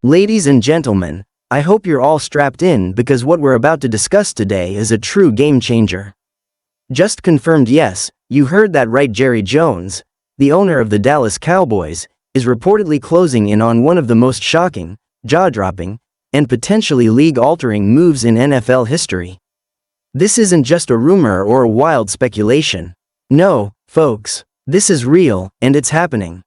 Ladies and gentlemen, I hope you're all strapped in because what we're about to discuss today is a true game changer. Just confirmed, yes, you heard that right. Jerry Jones, the owner of the Dallas Cowboys, is reportedly closing in on one of the most shocking, jaw-dropping, and potentially league-altering moves in NFL history. This isn't just a rumor or a wild speculation. No, folks, this is real, and it's happening.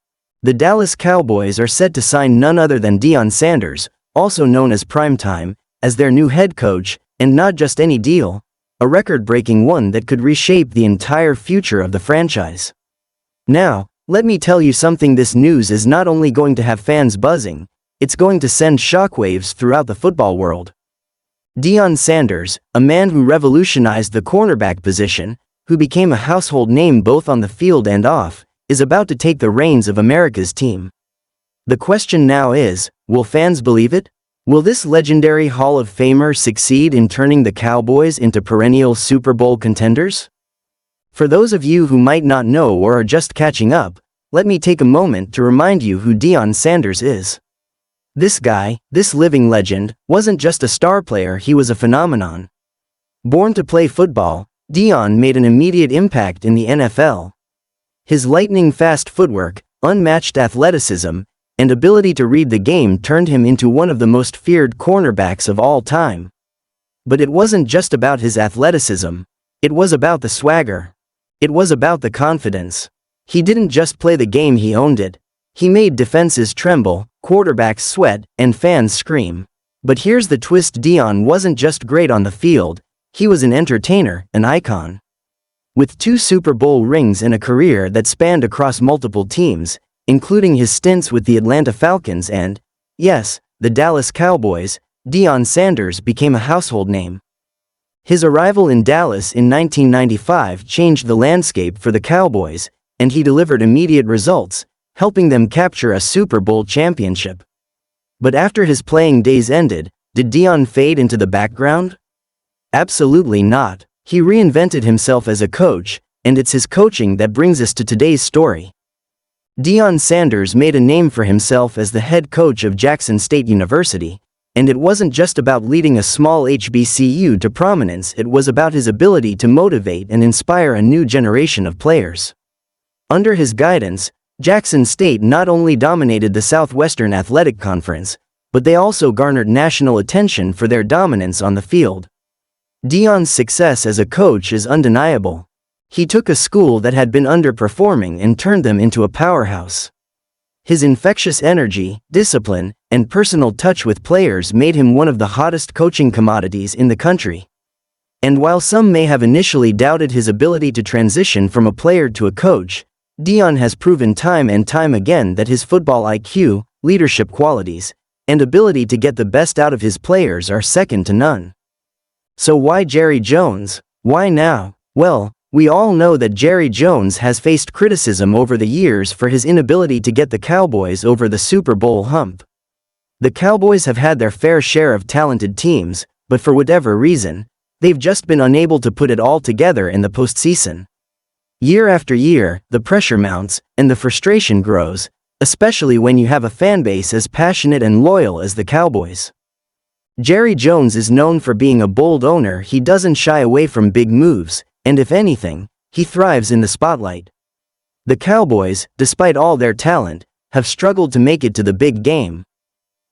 The Dallas Cowboys are set to sign none other than Deion Sanders, also known as Primetime, as their new head coach, and not just any deal, a record-breaking one that could reshape the entire future of the franchise. Now, let me tell you something: this news is not only going to have fans buzzing, it's going to send shockwaves throughout the football world. Deion Sanders, a man who revolutionized the cornerback position, who became a household name both on the field and off, is about to take the reins of America's team. The question now is, will fans believe it? Will this legendary Hall of Famer succeed in turning the Cowboys into perennial Super Bowl contenders? For those of you who might not know or are just catching up, let me take a moment to remind you who Deion Sanders is. This guy, this living legend, wasn't just a star player, he was a phenomenon. Born to play football, Deion made an immediate impact in the NFL. His lightning-fast footwork, unmatched athleticism, and ability to read the game turned him into one of the most feared cornerbacks of all time. But it wasn't just about his athleticism. It was about the swagger. It was about the confidence. He didn't just play the game, he owned it. He made defenses tremble, quarterbacks sweat, and fans scream. But here's the twist: Deion wasn't just great on the field, he was an entertainer, an icon. With 2 Super Bowl rings and a career that spanned across multiple teams, including his stints with the Atlanta Falcons and, yes, the Dallas Cowboys, Deion Sanders became a household name. His arrival in Dallas in 1995 changed the landscape for the Cowboys, and he delivered immediate results, helping them capture a Super Bowl championship. But after his playing days ended, did Deion fade into the background? Absolutely not. He reinvented himself as a coach, and it's his coaching that brings us to today's story. Deion Sanders made a name for himself as the head coach of Jackson State University, and it wasn't just about leading a small HBCU to prominence, it was about his ability to motivate and inspire a new generation of players. Under his guidance, Jackson State not only dominated the Southwestern Athletic Conference, but they also garnered national attention for their dominance on the field. Deion's success as a coach is undeniable. He took a school that had been underperforming and turned them into a powerhouse. His infectious energy, discipline, and personal touch with players made him one of the hottest coaching commodities in the country. And while some may have initially doubted his ability to transition from a player to a coach, Deion has proven time and time again that his football IQ, leadership qualities, and ability to get the best out of his players are second to none. So why Jerry Jones? Why now? Well, we all know that Jerry Jones has faced criticism over the years for his inability to get the Cowboys over the Super Bowl hump. The Cowboys have had their fair share of talented teams, but for whatever reason, they've just been unable to put it all together in the postseason. Year after year, the pressure mounts, and the frustration grows, especially when you have a fanbase as passionate and loyal as the Cowboys. Jerry Jones is known for being a bold owner. He doesn't shy away from big moves, and if anything, he thrives in the spotlight. The Cowboys, despite all their talent, have struggled to make it to the big game.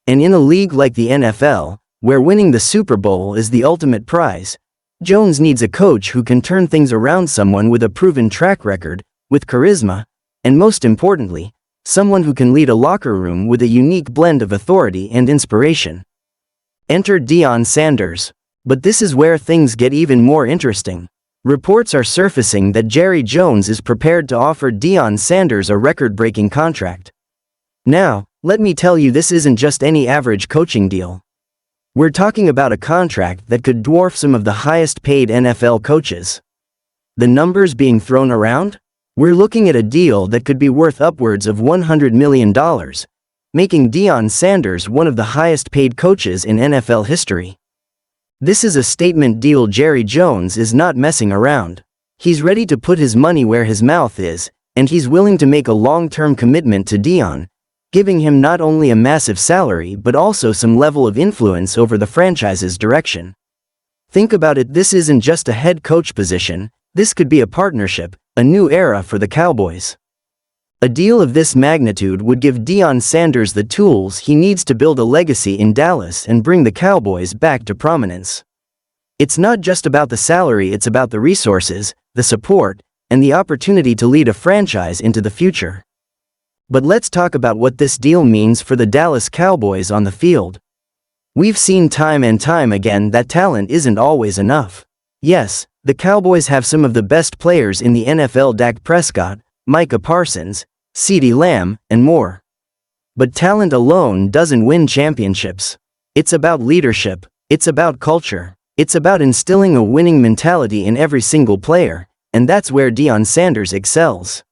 And in a league like the NFL, where winning the Super Bowl is the ultimate prize, Jones needs a coach who can turn things around, someone with a proven track record, with charisma, and most importantly, someone who can lead a locker room with a unique blend of authority and inspiration. Enter Deion Sanders. But this is where things get even more interesting. Reports are surfacing that Jerry Jones is prepared to offer Deion Sanders a record-breaking contract. Now, let me tell you, this isn't just any average coaching deal. We're talking about a contract that could dwarf some of the highest-paid NFL coaches. The numbers being thrown around? We're looking at a deal that could be worth upwards of $100 million, making Deion Sanders one of the highest-paid coaches in NFL history. This is a statement deal. Jerry Jones is not messing around. He's ready to put his money where his mouth is, and he's willing to make a long-term commitment to Deion, giving him not only a massive salary but also some level of influence over the franchise's direction. Think about it, this isn't just a head coach position, this could be a partnership, a new era for the Cowboys. A deal of this magnitude would give Deion Sanders the tools he needs to build a legacy in Dallas and bring the Cowboys back to prominence. It's not just about the salary, it's about the resources, the support, and the opportunity to lead a franchise into the future. But let's talk about what this deal means for the Dallas Cowboys on the field. We've seen time and time again that talent isn't always enough. Yes, the Cowboys have some of the best players in the NFL: Dak Prescott, Micah Parsons, CeeDee Lamb, and more. But talent alone doesn't win championships. It's about leadership, it's about culture, it's about instilling a winning mentality in every single player, and that's where Deion Sanders excels.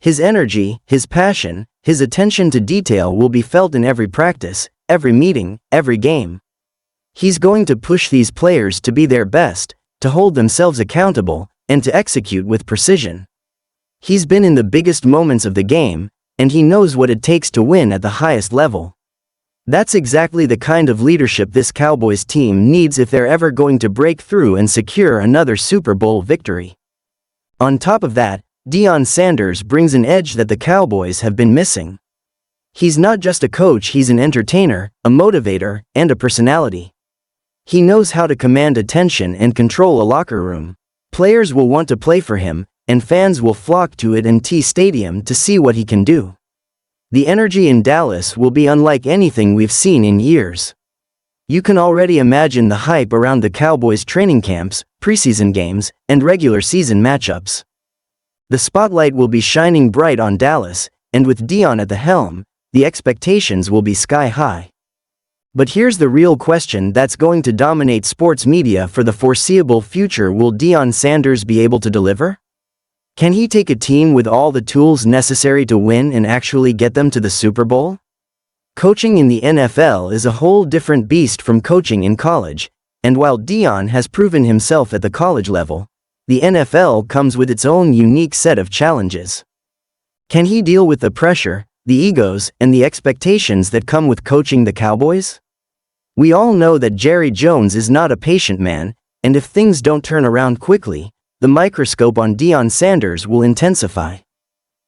His energy, his passion, his attention to detail will be felt in every practice, every meeting, every game. He's going to push these players to be their best, to hold themselves accountable, and to execute with precision. He's been in the biggest moments of the game, and he knows what it takes to win at the highest level. That's exactly the kind of leadership this Cowboys team needs if they're ever going to break through and secure another Super Bowl victory. On top of that, Deion Sanders brings an edge that the Cowboys have been missing. He's not just a coach, he's an entertainer, a motivator, and a personality. He knows how to command attention and control a locker room. Players will want to play for him, and fans will flock to it&T Stadium to see what he can do. The energy in Dallas will be unlike anything we've seen in years. You can already imagine the hype around the Cowboys' training camps, preseason games, and regular season matchups. The spotlight will be shining bright on Dallas, and with Deion at the helm, the expectations will be sky high. But here's the real question that's going to dominate sports media for the foreseeable future: will Deion Sanders be able to deliver? Can he take a team with all the tools necessary to win and actually get them to the Super Bowl? Coaching in the NFL is a whole different beast from coaching in college, and while Deion has proven himself at the college level, the NFL comes with its own unique set of challenges. Can he deal with the pressure, the egos, and the expectations that come with coaching the Cowboys? We all know that Jerry Jones is not a patient man, and if things don't turn around quickly, the microscope on Deion Sanders will intensify.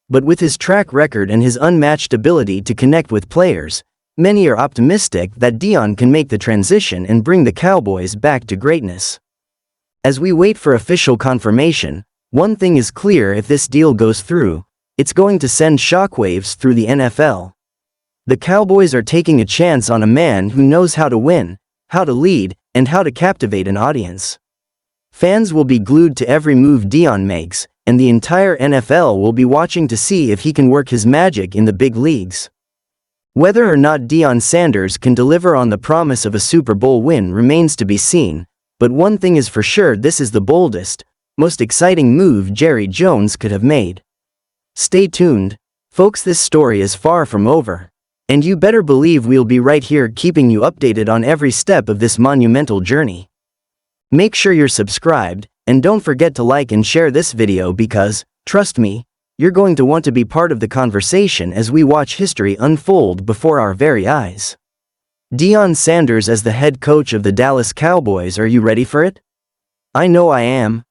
But with his track record and his unmatched ability to connect with players, many are optimistic that Deion can make the transition and bring the Cowboys back to greatness. As we wait for official confirmation, one thing is clear: if this deal goes through, it's going to send shockwaves through the NFL. The Cowboys are taking a chance on a man who knows how to win, how to lead, and how to captivate an audience. Fans will be glued to every move Deion makes, and the entire NFL will be watching to see if he can work his magic in the big leagues. Whether or not Deion Sanders can deliver on the promise of a Super Bowl win remains to be seen, but one thing is for sure: this is the boldest, most exciting move Jerry Jones could have made. Stay tuned, folks, this story is far from over. And you better believe we'll be right here keeping you updated on every step of this monumental journey. Make sure you're subscribed, and don't forget to like and share this video because, trust me, you're going to want to be part of the conversation as we watch history unfold before our very eyes. Deion Sanders as the head coach of the Dallas Cowboys, are you ready for it? I know I am.